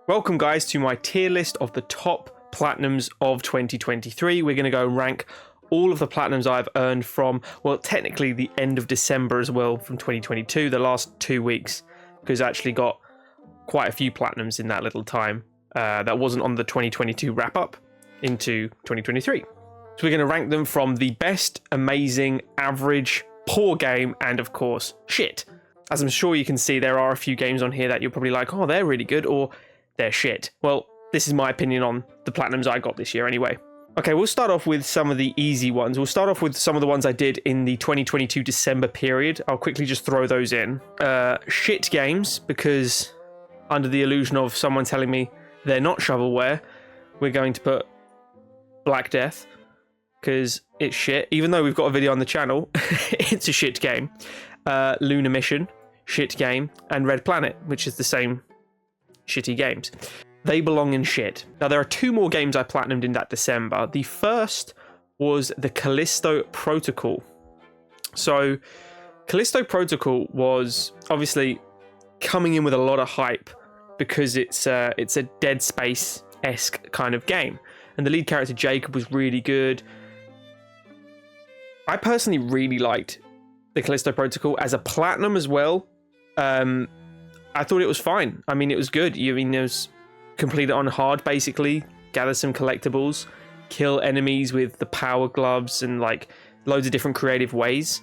Welcome guys to my tier list of the top platinums of 2023. We're going to go and rank all of the platinums I've earned from, well, technically the end of December as well from 2022, the last 2 weeks, because I actually got quite a few platinums in that little time. That wasn't on the 2022 wrap up into 2023. So we're going to rank them from the best, amazing, average, poor game, and of course, shit. As I'm sure you can see, there are a few games on here that you're probably like, oh, they're really good, or they're shit. Well, this is my opinion on the platinums I got this year anyway. Okay, we'll start off with some of the easy ones. We'll start off with some of the ones I did in the 2022 December period. I'll quickly just throw those in. Shit games, because under the illusion of someone telling me they're not shovelware, we're going to put Black Death, because it's shit. Even though we've got a video on the channel, it's a shit game. Lunar Mission, shit game, and Red Planet, which is the same shitty games. They belong in shit. Now, there are two more games I platinumed in that December. The first was the Callisto Protocol. So, Callisto Protocol was obviously coming in with a lot of hype because it's a Dead Space-esque kind of game. And the lead character, Jacob, was really good. I personally really liked the Callisto Protocol as a platinum as well. I thought it was fine. I mean, it was good. It was complete it on hard, basically. Gather some collectibles, kill enemies with the power gloves, and like loads of different creative ways.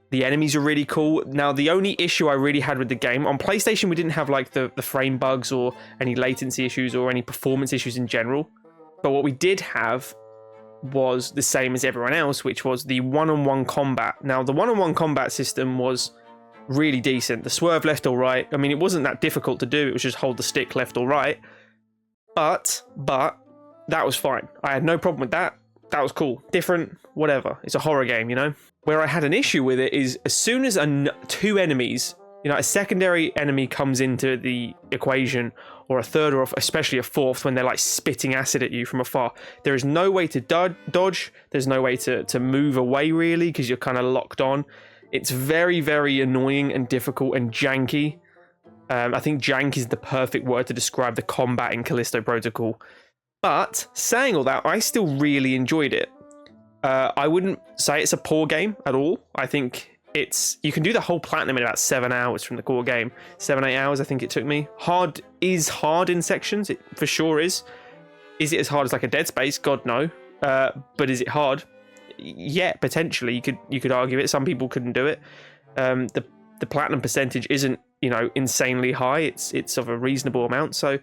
The enemies are really cool. Now, the only issue I really had with the game, on PlayStation, we didn't have like the frame bugs or any latency issues or any performance issues in general. But what we did have was the same as everyone else, which was the one-on-one combat. Now, the one-on-one combat system was really decent. The swerve left or right, I mean, it wasn't that difficult to do. It was just hold the stick left or right. But that was fine. I had no problem with that. That was cool. Different, whatever. It's a horror game, you know? Where I had an issue with it is as soon as two enemies, a secondary enemy comes into the equation, or a third, or especially a fourth, when they're like spitting acid at you from afar, there is no way to dodge. There's no way to move away, really, because you're kind of locked on. It's very, very annoying and difficult and janky. I think jank is the perfect word to describe the combat in Callisto Protocol. But saying all that, I still really enjoyed it. I wouldn't say it's a poor game at all. I think you can do the whole platinum in about 7 hours from the core game. 7-8 hours, I think it took me. Hard is hard in sections. It for sure is. Is it as hard as like a Dead Space? God, no. But is it hard? Yeah, potentially. You could argue it. Some people couldn't do it. The platinum percentage isn't, insanely high. It's of a reasonable amount. So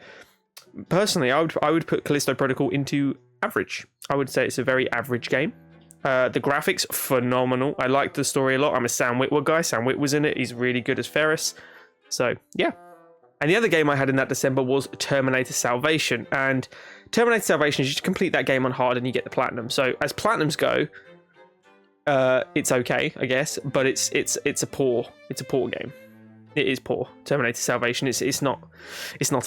personally, I would put Callisto Protocol into average. I would say it's a very average game. The graphics, phenomenal. I liked the story a lot. I'm a Sam Witwer guy. Sam Witwer was in it. He's really good as Ferris. So, yeah. And the other game I had in that December was Terminator Salvation. And Terminator Salvation is you just complete that game on hard and you get the platinum. So, as platinums go, it's okay, I guess. But it's a poor game. It is poor. Terminator Salvation. It's not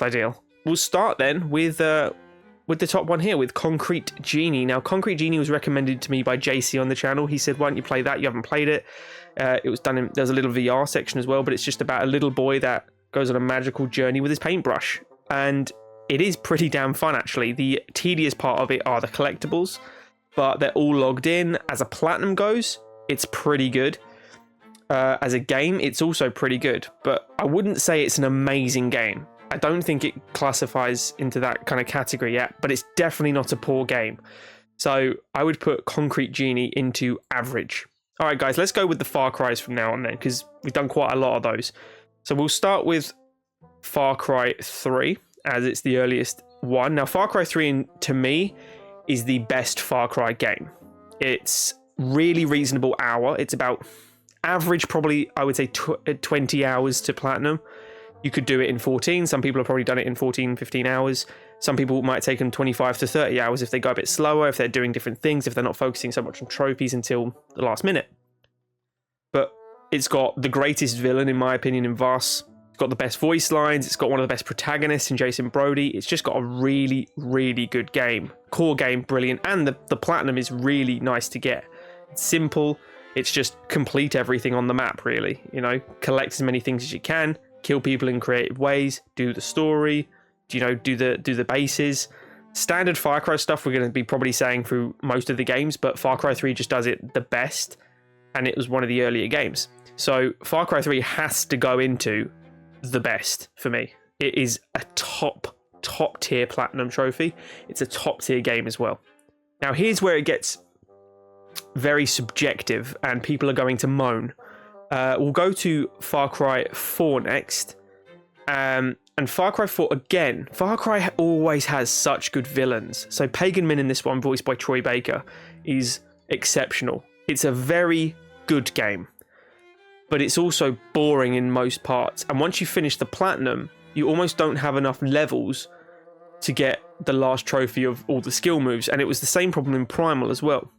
ideal. We'll start then with the top one here, with Concrete Genie. Now, Concrete Genie was recommended to me by JC on the channel. He said, why don't you play that? You haven't played it. It was done there's a little VR section as well, but it's just about a little boy that goes on a magical journey with his paintbrush. And it is pretty damn fun, actually. The tedious part of it are the collectibles, but they're all logged in. As a platinum goes, it's pretty good. As a game, it's also pretty good, but I wouldn't say it's an amazing game. I don't think it classifies into that kind of category yet, but it's definitely not a poor game. So I would put Concrete Genie into average. All right, guys, let's go with the Far Cries from now on then, because we've done quite a lot of those. So we'll start with Far Cry 3, as it's the earliest one. Now, Far Cry 3, to me, is the best Far Cry game. It's really reasonable hour. It's about average, probably, I would say 20 hours to platinum. You could do it in 14. Some people have probably done it in 14, 15 hours. Some people might take them 25 to 30 hours if they go a bit slower, if they're doing different things, if they're not focusing so much on trophies until the last minute. But it's got the greatest villain, in my opinion, in Voss. It's got the best voice lines. It's got one of the best protagonists in Jason Brody. It's just got a really, really good game. Core game, brilliant. And the platinum is really nice to get. It's simple. It's just complete everything on the map, really. Collect as many things as you can. Kill people in creative ways, do the story, do the bases. Standard Far Cry stuff we're going to be probably saying through most of the games, but Far Cry 3 just does it the best, and it was one of the earlier games. So Far Cry 3 has to go into the best for me. It is a top tier platinum trophy. It's a top tier game as well. Now here's where it gets very subjective and people are going to moan. We'll go to Far Cry 4 next. And Far Cry 4, again, Far Cry always has such good villains. So Pagan Min in this one, voiced by Troy Baker, is exceptional. It's a very good game, but it's also boring in most parts. And once you finish the platinum, you almost don't have enough levels to get the last trophy of all the skill moves. And it was the same problem in Primal as well.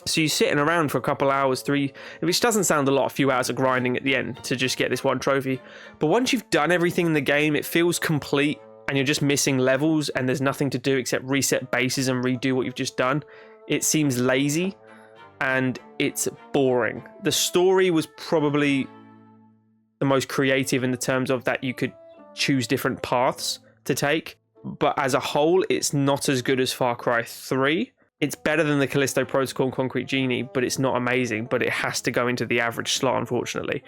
So you're sitting around for a couple hours, which doesn't sound a lot, a few hours of grinding at the end to just get this one trophy. But once you've done everything in the game, it feels complete and you're just missing levels and there's nothing to do except reset bases and redo what you've just done. It seems lazy and it's boring. The story was probably the most creative in the terms of that you could choose different paths to take. But as a whole, it's not as good as Far Cry 3. It's better than the Callisto Protocol and Concrete Genie, but it's not amazing. But it has to go into the average slot, unfortunately.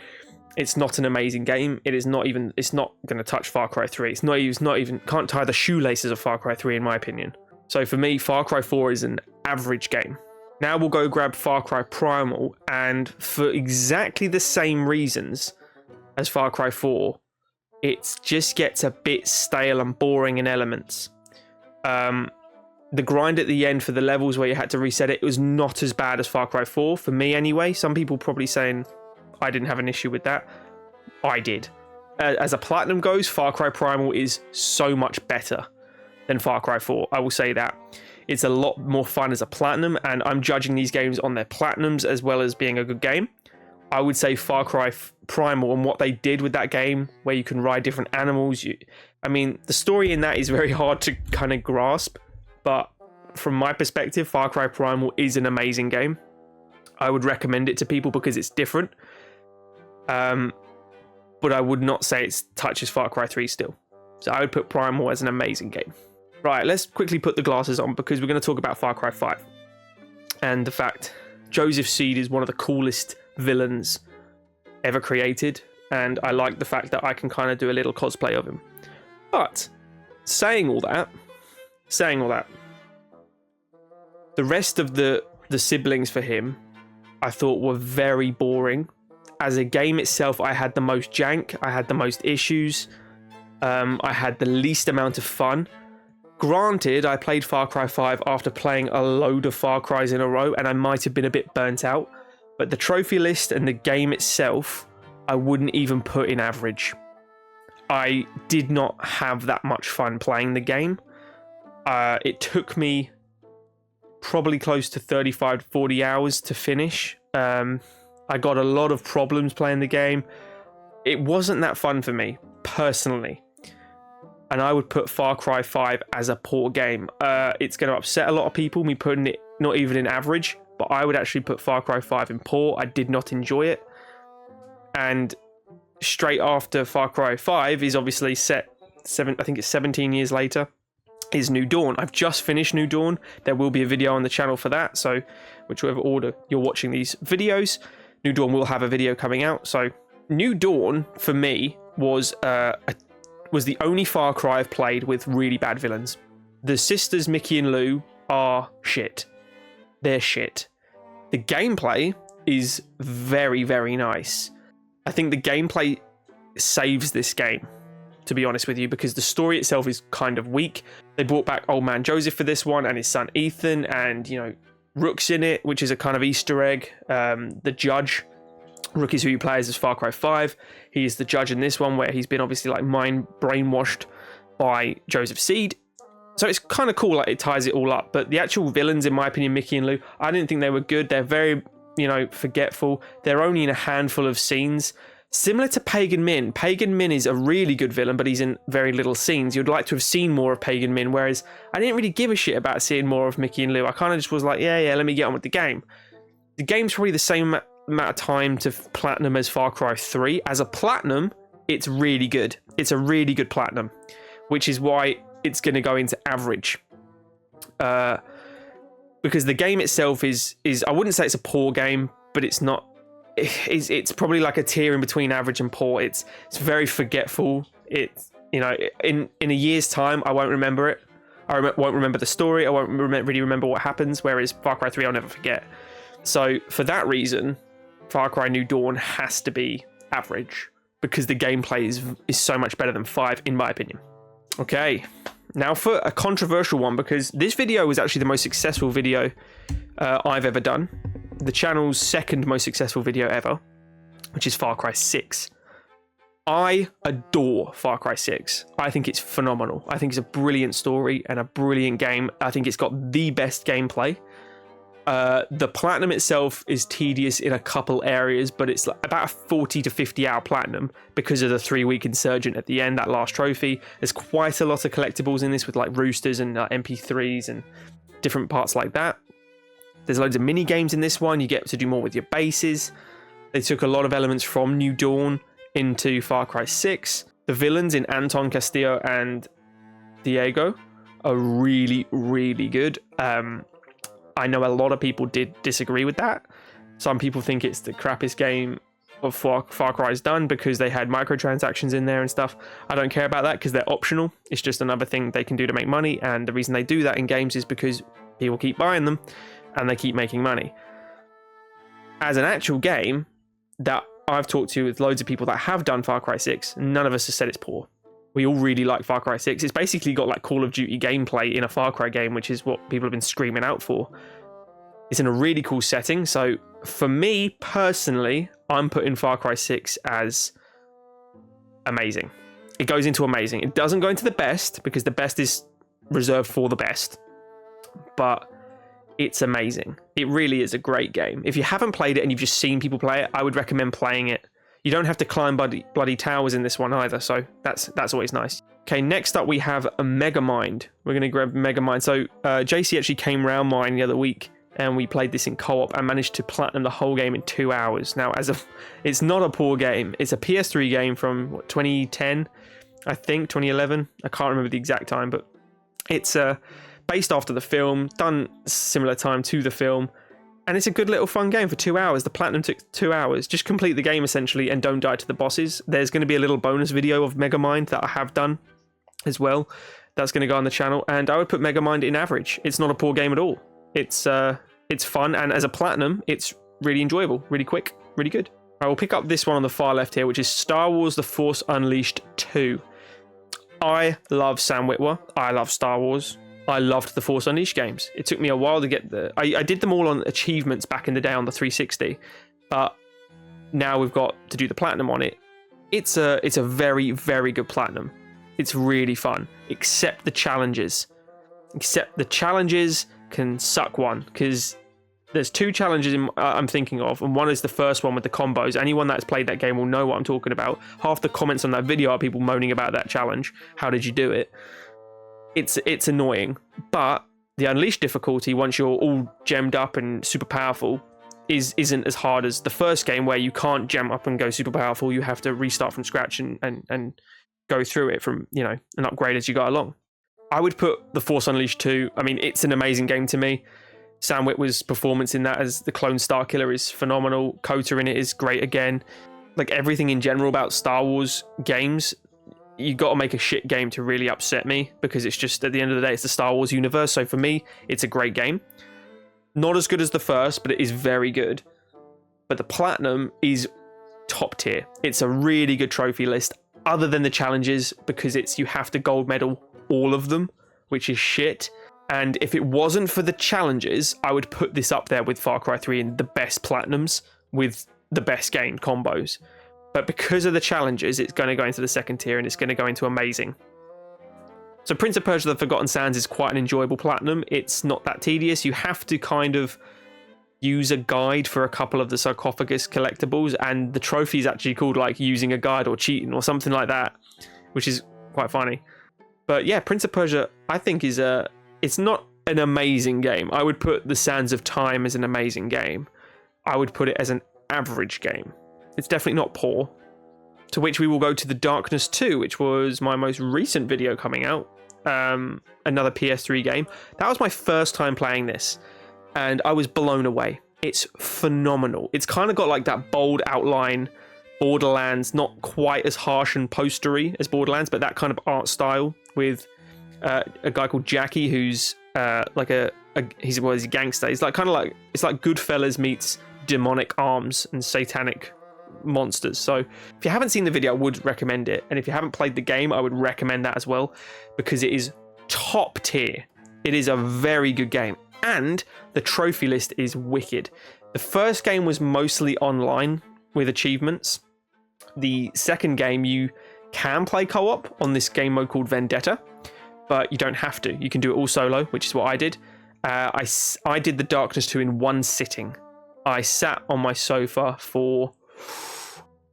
It's not an amazing game. It's not going to touch Far Cry 3. It's not even can't tie the shoelaces of Far Cry 3 in my opinion. So for me, Far Cry 4 is an average game. Now we'll go grab Far Cry Primal, and for exactly the same reasons as Far Cry 4, it just gets a bit stale and boring in elements. The grind at the end for the levels where you had to reset it was not as bad as Far Cry 4, for me anyway. Some people probably saying I didn't have an issue with that. I did. As a platinum goes, Far Cry Primal is so much better than Far Cry 4. I will say that. It's a lot more fun as a platinum, and I'm judging these games on their platinums as well as being a good game. I would say Far Cry Primal and what they did with that game, where you can ride different animals. The story in that is very hard to kind of grasp. But from my perspective, Far Cry Primal is an amazing game. I would recommend it to people because it's different. But I would not say it touches Far Cry 3 still. So I would put Primal as an amazing game. Right, let's quickly put the glasses on because we're going to talk about Far Cry 5. And the fact Joseph Seed is one of the coolest villains ever created. And I like the fact that I can kind of do a little cosplay of him. But saying all that, the rest of the siblings for him, I thought were very boring. As a game itself, I had the most jank, I had the most issues, I had the least amount of fun. Granted, I played Far Cry 5 after playing a load of Far Cries in a row, and I might have been a bit burnt out, but the trophy list and the game itself, I wouldn't even put in average. I did not have that much fun playing the game. It took me probably close to 35 to 40 hours to finish. I got a lot of problems playing the game. It wasn't that fun for me, personally. And I would put Far Cry 5 as a poor game. It's going to upset a lot of people, me putting it not even in average, but I would actually put Far Cry 5 in poor. I did not enjoy it. And straight after Far Cry 5 is obviously I think it's 17 years later, is New Dawn. I've just finished New Dawn. There will be a video on the channel for that, so whichever order you're watching these videos, New Dawn will have a video coming out. So New Dawn, for me, was the only Far Cry I've played with really bad villains. The sisters, Mickey and Lou, are shit. They're shit. The gameplay is very, very nice. I think the gameplay saves this game, to be honest with you, because the story itself is kind of weak. They brought back Old Man Joseph for this one and his son Ethan, and Rook's in it, which is a kind of Easter egg. The judge, Rook is who you play as Far Cry 5. He is the judge in this one, where he's been obviously brainwashed by Joseph Seed. So it's kind of cool, like it ties it all up. But the actual villains, in my opinion, Mickey and Lou, I didn't think they were good. They're very, forgetful. They're only in a handful of scenes. Similar to Pagan Min. Pagan Min is a really good villain, but he's in very little scenes. You'd like to have seen more of Pagan Min, whereas I didn't really give a shit about seeing more of Mickey and Lou. I kind of just was like, yeah, let me get on with the game. The game's probably the same amount of time to platinum as Far Cry 3. As a platinum, it's really good. It's a really good platinum. which is why it's going to go into average. Because the game itself is I wouldn't say it's a poor game, but it's not. It's probably like a tier in between average and poor. It's very forgetful. It's, you know, in a year's time, I won't remember it. Won't remember the story. I won't really remember what happens. Whereas Far Cry 3, I'll never forget. So for that reason, Far Cry New Dawn has to be average, because the gameplay is so much better than 5, in my opinion. Okay, now for a controversial one, because this video was actually the most successful video I've ever done. The channel's second most successful video ever, which is Far Cry 6. I adore Far Cry 6. I think it's phenomenal. I think it's a brilliant story and a brilliant game. I think it's got the best gameplay. The platinum itself is tedious in a couple areas, but it's like about a 40 to 50 hour platinum because of the 3-week insurgent at the end, that last trophy. There's quite a lot of collectibles in this with like roosters and MP3s and different parts like that. There's loads of mini games in this one. You get to do more with your bases. They took a lot of elements from New Dawn into Far Cry 6. The villains in Anton, Castillo and Diego are really, really good. I know a lot of people did disagree with that. Some people think it's the crappiest game of Far Cry's done because they had microtransactions in there and stuff. I don't care about that because they're optional. It's just another thing they can do to make money, and the reason they do that in games is because people keep buying them and they keep making money. As an actual game that I've talked to with loads of people that have done Far Cry 6, none of us have said it's poor. We all really like Far Cry 6. It's basically got like Call of Duty gameplay in a Far Cry game, which is what people have been screaming out for. It's in a really cool setting. So for me personally, I'm putting Far Cry 6 as amazing. It goes into amazing. It doesn't go into the best because the best is reserved for the best, but it's amazing. It really is a great game. If you haven't played it and you've just seen people play it, I would recommend playing it. You don't have to climb bloody towers in this one either, so that's always nice. Okay, next up we have a Megamind. We're going to grab Megamind. So JC actually came round mine the other week, and we played this in co-op and managed to platinum the whole game in 2 hours. Now, it's not a poor game. It's a PS3 game from, what, 2010? I think, 2011? I can't remember the exact time, but it's based after the film, done similar time to the film, and it's a good little fun game for 2 hours. The platinum took 2 hours. Just complete the game, essentially, and don't die to the bosses. There's going to be a little bonus video of Megamind that I have done as well. That's going to go on the channel, and I would put Megamind in average. It's not a poor game at all. It's fun, and as a platinum, it's really enjoyable, really quick, really good. I will pick up this one on the far left here, which is Star Wars The Force Unleashed 2. I love Sam Witwer. I love Star Wars. I loved the Force Unleashed games. It took me a while to get I did them all on achievements back in the day on the 360, but now we've got to do the platinum on it. It's a very, very good platinum. It's really fun, except the challenges. Except the challenges can suck one, because there's 2 challenges I'm thinking of, and one is the first one with the combos. Anyone that's played that game will know what I'm talking about. Half the comments on that video are people moaning about that challenge. How did you do it? It's annoying, but the Unleashed difficulty, once you're all gemmed up and super powerful, isn't as hard as the first game, where you can't gem up and go super powerful. You have to restart from scratch and go through it from, you know, an upgrade as you go along. I would put The Force Unleashed 2. I mean, it's an amazing game to me. Sam Witwer's performance in that as the clone Starkiller is phenomenal. Kota in it is great again. Like, everything in general about Star Wars games, you got to make a shit game to really upset me, because it's just, at the end of the day, it's the Star Wars universe. So for me, it's a great game. Not as good as the first, but it is very good. But the platinum is top tier. It's a really good trophy list, other than the challenges, because you have to gold medal all of them, which is shit. And if it wasn't for the challenges, I would put this up there with Far Cry 3 in the best platinums with the best game combos. But because of the challenges, it's going to go into the second tier, and it's going to go into amazing. So Prince of Persia: The Forgotten Sands is quite an enjoyable platinum. It's not that tedious. You have to kind of use a guide for a couple of the sarcophagus collectibles, and the trophy is actually called like using a guide or cheating or something like that, which is quite funny. But yeah, Prince of Persia, I think it's not an amazing game. I would put The Sands of Time as an amazing game. I would put it as an average game. It's definitely not poor. To which we will go to The Darkness 2, which was my most recent video coming out. Another PS3 game. That was my first time playing this, and I was blown away. It's phenomenal. It's kind of got like that bold outline Borderlands, not quite as harsh and postery as Borderlands, but that kind of art style with a guy called Jackie, who's like he's a gangster. He's like kind of like, it's like Goodfellas meets demonic arms and satanic monsters. So if you haven't seen the video, I would recommend it, and if you haven't played the game, I would recommend that as well, because it is top tier. It is a very good game, and the trophy list is wicked. The first game was mostly online with achievements. The second game, you can play co-op on this game mode called Vendetta, but you don't have to. You can do it all solo, which is what I did. I did The Darkness 2 in one sitting. I sat on my sofa for,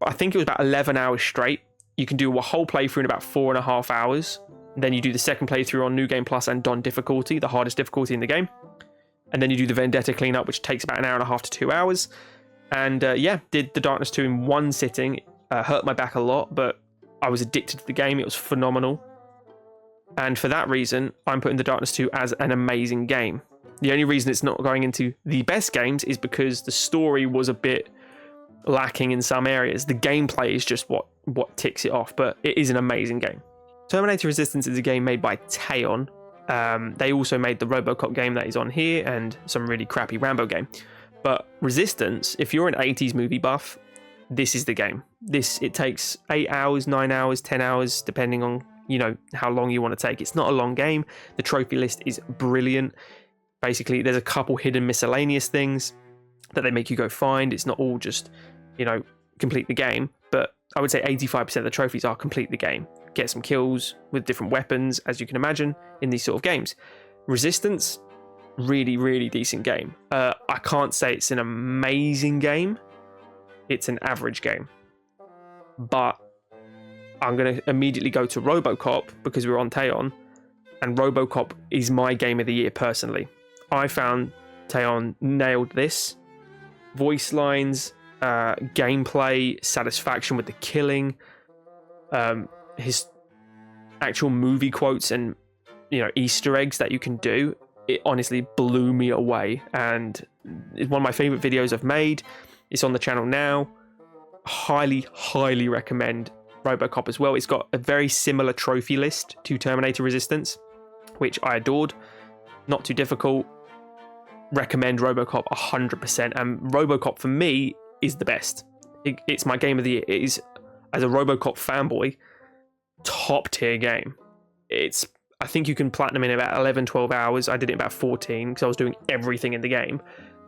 I think it was about 11 hours straight. You can do a whole playthrough in about 4.5 hours. Then you do the second playthrough on New Game Plus and Don difficulty, the hardest difficulty in the game. And then you do the Vendetta cleanup, which takes about 1.5 hours to 2 hours. And yeah, did The Darkness 2 in one sitting. Hurt my back a lot, but I was addicted to the game. It was phenomenal. And for that reason, I'm putting The Darkness 2 as an amazing game. The only reason it's not going into the best games is because the story was a bit lacking in some areas. The gameplay is just what ticks it off, but it is an amazing game. Terminator Resistance is a game made by Teon. They also made the RoboCop game that is on here and some really crappy Rambo game. But Resistance, if you're an 80s movie buff, this is the game. It takes 8 hours, 9 hours, 10 hours, depending on, you know, how long you want to take. It's not a long game. The trophy list is brilliant. Basically, there's a couple hidden miscellaneous things that they make you go find. It's not all just, you know, complete the game, but I would say 85% of the trophies are complete the game. Get some kills with different weapons, as you can imagine, in these sort of games. Resistance, really, really decent game. I can't say it's an amazing game. It's an average game. But I'm going to immediately go to RoboCop because we're on Teon, and RoboCop is my game of the year personally. I found Teon nailed this. Voice lines, gameplay, satisfaction with the killing, his actual movie quotes and, you know, Easter eggs that you can do. It honestly blew me away, and it's one of my favorite videos I've made. It's on the channel now. Highly recommend RoboCop as well. It's got a very similar trophy list to Terminator Resistance, which I adored. Not too difficult. Recommend RoboCop 100%. And RoboCop for me is the best. It's my game of the year. It is, as a RoboCop fanboy, top tier game. I think you can platinum in about 11-12 hours. I did it in about 14 because I was doing everything in the game.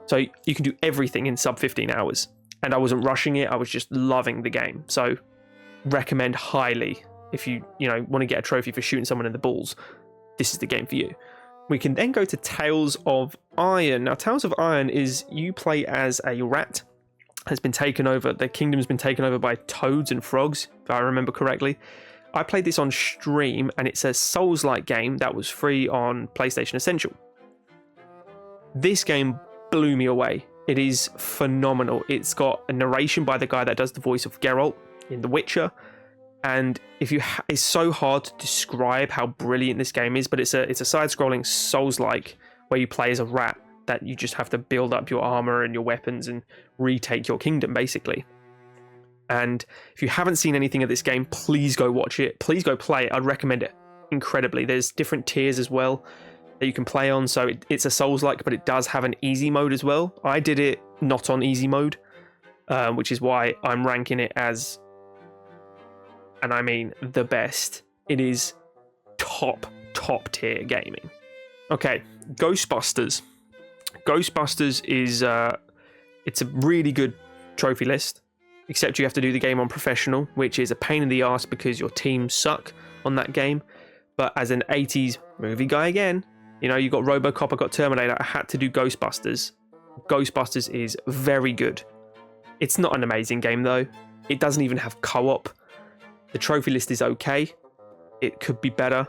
So you can do everything in sub 15 hours. And I wasn't rushing it. I was just loving the game. So recommend highly if you want to get a trophy for shooting someone in the balls. This is the game for you. We can then go to Tales of Iron. Now, Tales of Iron is you play as a rat. Has been taken over. The kingdom's been taken over by toads and frogs, if I remember correctly. I played this on stream, and it's a Souls-like game that was free on PlayStation Essential. This game blew me away. It is phenomenal. It's got a narration by the guy that does the voice of Geralt in The Witcher, and it's so hard to describe how brilliant this game is. But it's a side-scrolling Souls-like where you play as a rat that you just have to build up your armor and your weapons and retake your kingdom, basically. And if you haven't seen anything of this game, please go watch it. Please go play it. I'd recommend it incredibly. There's different tiers as well that you can play on. So it's a Souls-like, but it does have an easy mode as well. I did it not on easy mode, which is why I'm ranking it as, and I mean the best. It is top tier gaming. Okay, Ghostbusters. Ghostbusters is it's a really good trophy list, except you have to do the game on professional, which is a pain in the ass because your team suck on that game. But as an 80s movie guy again, you got RoboCop, I got Terminator, I had to do Ghostbusters. Ghostbusters is very good. It's not an amazing game though. It doesn't even have co-op. The trophy list is okay. It could be better.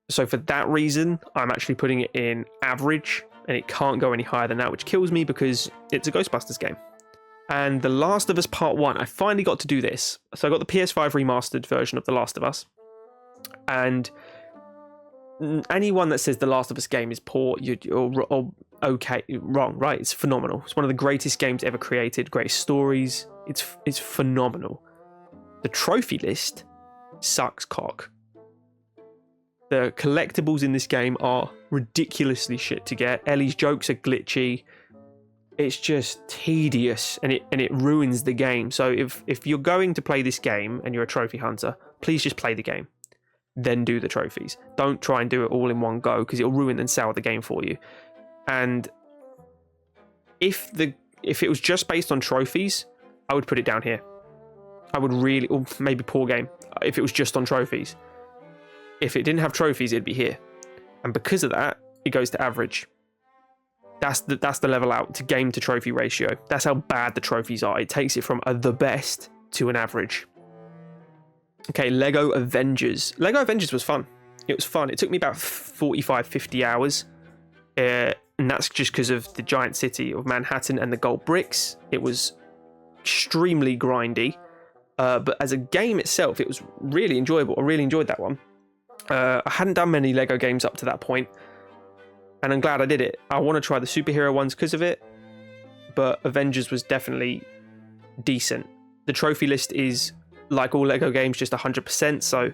So for that reason, I'm actually putting it in average, and it can't go any higher than that, which kills me because it's a Ghostbusters game. And The Last of Us Part 1, I finally got to do this. So I got the PS5 remastered version of The Last of Us. And anyone that says The Last of Us game is poor, you're okay, wrong, right? It's phenomenal. It's one of the greatest games ever created, greatest stories. It's phenomenal. The trophy list sucks cock. The collectibles in this game are ridiculously shit to get. Ellie's jokes are glitchy. It's just tedious, and it ruins the game. So if you're going to play this game and you're a trophy hunter, please just play the game, then do the trophies. Don't try and do it all in one go, because it'll ruin and sour the game for you. And if it was just based on trophies, I would put it down here. I would really, or maybe poor game, if it was just on trophies. If it didn't have trophies, it'd be here. And because of that, it goes to average. That's the level out to game to trophy ratio. That's how bad the trophies are. It takes it from the best to an average. Okay, Lego Avengers. Lego Avengers was fun. It was fun. It took me about 45, 50 hours. And that's just because of the giant city of Manhattan and the gold bricks. It was extremely grindy. But as a game itself, it was really enjoyable. I really enjoyed that one. I hadn't done many Lego games up to that point, and I'm glad I did it. I want to try the superhero ones because of it, but Avengers was definitely decent. The trophy list is, like all Lego games, just 100%, so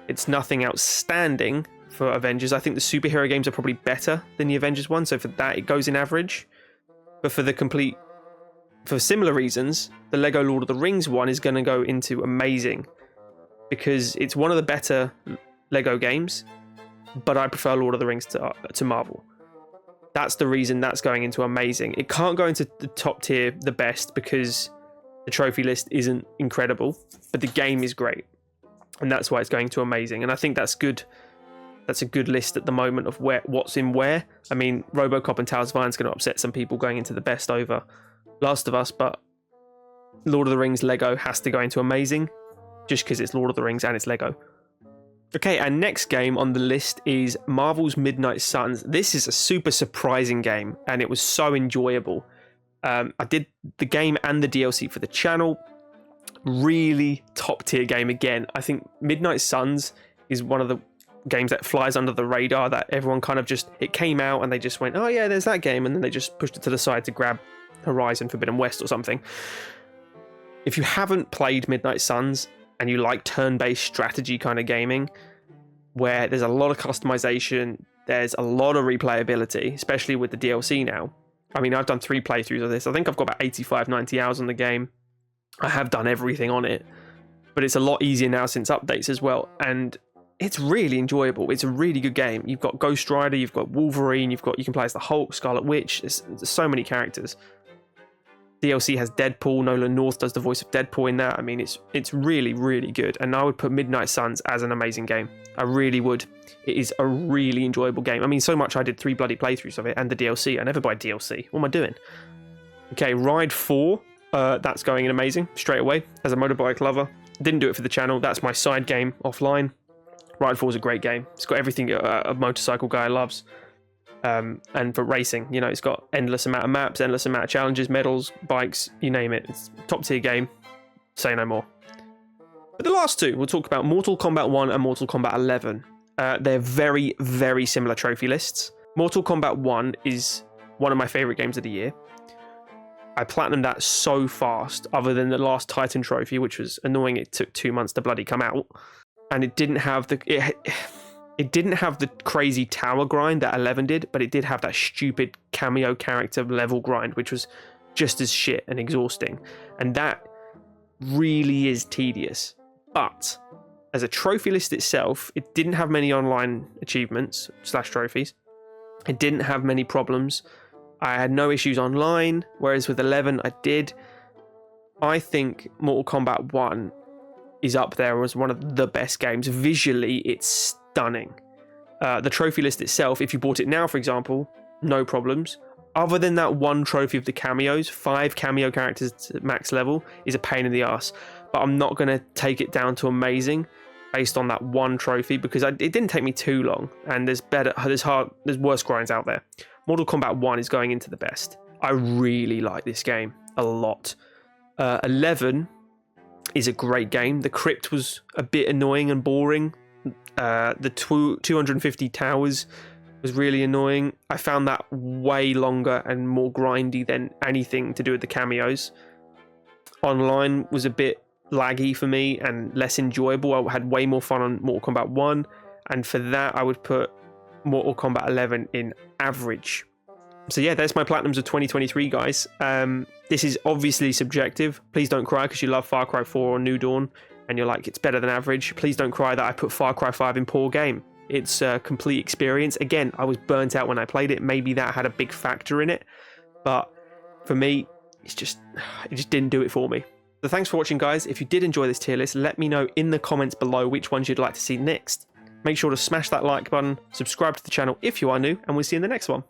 it's nothing outstanding for Avengers. I think the superhero games are probably better than the Avengers one, so for that it goes in average. But for similar reasons, the Lego Lord of the Rings one is going to go into amazing, because it's one of the better Lego games, but I prefer Lord of the Rings to Marvel. That's the reason that's going into amazing. It can't go into the top tier, the best, because the trophy list isn't incredible, but the game is great, and that's why it's going to amazing. And I think that's good. That's a good list at the moment of what's in where. I mean, RoboCop and Tales of Iron is going to upset some people going into the best over Last of Us, but Lord of the Rings Lego has to go into amazing, just because it's Lord of the Rings and it's Lego. Okay, our next game on the list is Marvel's Midnight Suns. This is a super surprising game, and it was so enjoyable. I did the game and the DLC for the channel. Really top tier game again. I think Midnight Suns is one of the games that flies under the radar, that everyone kind of just, it came out and they just went, oh yeah, there's that game, and then they just pushed it to the side to grab Horizon Forbidden West or something. If you haven't played Midnight Suns and you like turn-based strategy kind of gaming, where there's a lot of customization, there's a lot of replayability, especially with the DLC now. I mean, I've done 3 playthroughs of this. I think I've got about 85, 90 hours on the game. I have done everything on it, but it's a lot easier now since updates as well. And it's really enjoyable. It's a really good game. You've got Ghost Rider, you've got Wolverine, you can play as the Hulk, Scarlet Witch. There's so many characters. DLC has Deadpool. Nolan North does the voice of Deadpool in that. I mean, it's really, really good. And I would put Midnight Suns as an amazing game. I really would. It is a really enjoyable game. I mean, so much I did 3 bloody playthroughs of it and the DLC. I never buy DLC. What am I doing? Okay, Ride 4. That's going in amazing straight away as a motorbike lover. Didn't do it for the channel. That's my side game offline. Ride 4 is a great game. It's got everything a motorcycle guy loves. And for racing, you know, it's got endless amount of maps, endless amount of challenges, medals, bikes, you name it. It's a top tier game. Say no more. But the last 2, we'll talk about Mortal Kombat 1 and Mortal Kombat 11. They're very, very similar trophy lists. Mortal Kombat 1 is one of my favorite games of the year. I platinumed that so fast, other than the last Titan trophy, which was annoying. It took 2 months to bloody come out, and it didn't have it didn't have the crazy tower grind that 11 did, but it did have that stupid cameo character level grind, which was just as shit and exhausting. And that really is tedious. But as a trophy list itself, it didn't have many online achievements / trophies. It didn't have many problems. I had no issues online, whereas with 11 I did. I think Mortal Kombat 1 is up there as one of the best games. Visually, it's stunning. The trophy list itself, if you bought it now, for example, no problems. Other than that one trophy of the cameos, 5 cameo characters at max level is a pain in the ass. But I'm not going to take it down to amazing based on that one trophy, because it didn't take me too long, and there's worse grinds out there. Mortal Kombat 1 is going into the best. I really like this game a lot. 11 is a great game. The crypt was a bit annoying and boring. The 250 towers was really annoying. I found that way longer and more grindy than anything to do with the cameos. Online was a bit laggy for me and less enjoyable. I had way more fun on Mortal Kombat 1, and for that I would put Mortal Kombat 11 in average. So yeah, there's my platinums of 2023, guys. This is obviously subjective. Please don't cry because you love Far Cry 4 or New Dawn and you're like, it's better than average. Please don't cry that I put Far Cry 5 in poor game. It's a complete experience. Again, I was burnt out when I played it. Maybe that had a big factor in it, but for me, it just didn't do it for me. So thanks for watching, guys. If you did enjoy this tier list, let me know in the comments below which ones you'd like to see next. Make sure to smash that like button, subscribe to the channel if you are new, and we'll see you in the next one.